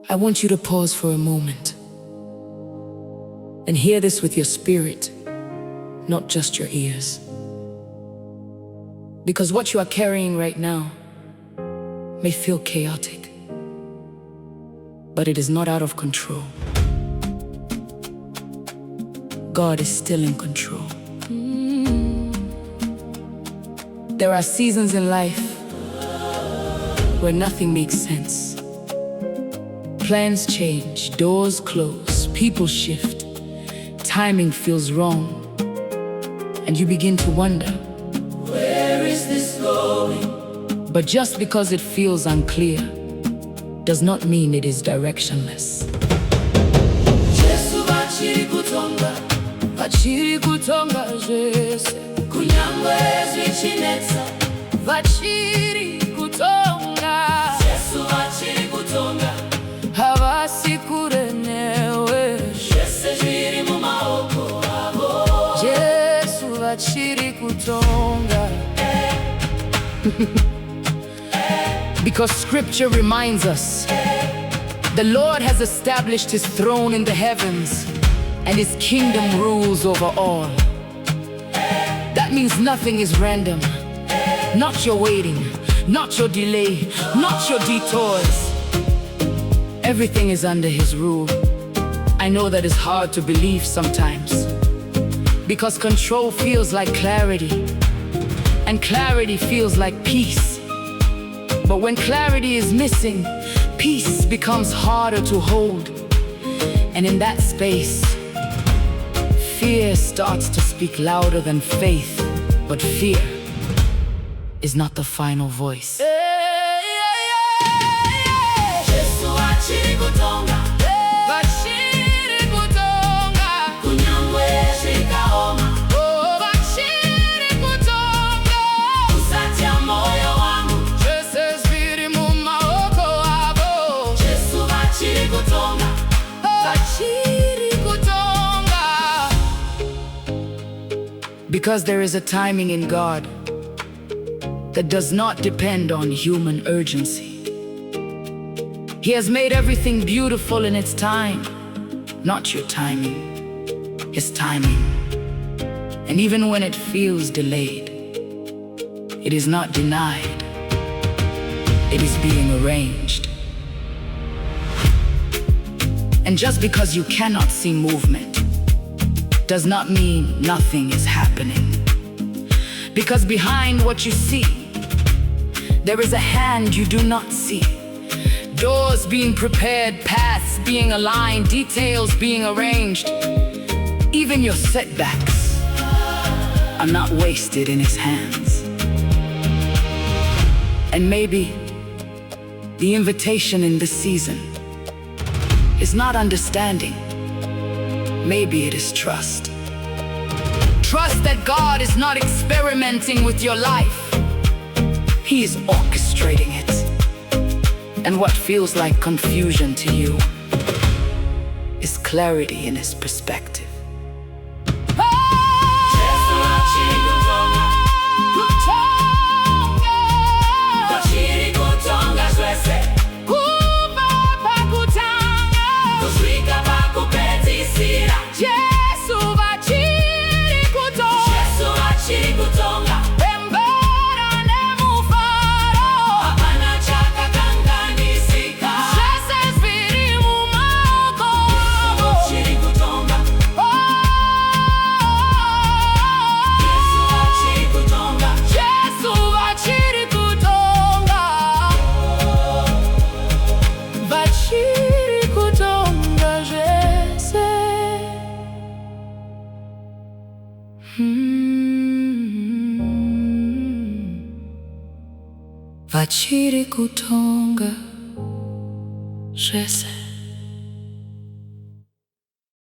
I want you to pause for a moment and hear this with your spirit, not just your ears. Because what you are carrying right now may feel chaotic, but it is not out of control. God is still in control. There are seasons in life where nothing makes sense. Plans change, doors close, people shift, timing feels wrong, and you begin to wonder, where is this going? But just because it feels unclear does not mean it is directionless. Vachiri kutonga Jesu kunyangwe zvichinetsa vachiri kutonga Jesu vachiri kutonga havasi kure newe zvese zviri mumaoko avo Jesu vachiri kutonga. Because scripture reminds us the Lord has established his throne in the heavens and his kingdom rules over all. That means nothing is random. Not your waiting, not your delay, not your detours. Everything is under his rule. I know that is hard to believe sometimes, because control feels like clarity, and clarity feels like peace. But when clarity is missing, peace becomes harder to hold. And in that space, fear starts to speak louder than faith, but fear is not the final voice. Because there is a timing in God that does not depend on human urgency. He has made everything beautiful in its time, not your timing, his timing. And even when it feels delayed, it is not denied, it is being arranged. And just because you cannot see movement does not mean nothing is happening. Because behind what you see, there is a hand you do not see. Doors being prepared, paths being aligned, details being arranged. Even your setbacks are not wasted in his hands. And maybe the invitation in this season is not understanding. Maybe it is trust. Trust that God is not experimenting with your life. He is orchestrating it. And what feels like confusion to you is clarity in his perspective. Vachiri kutonga Jese.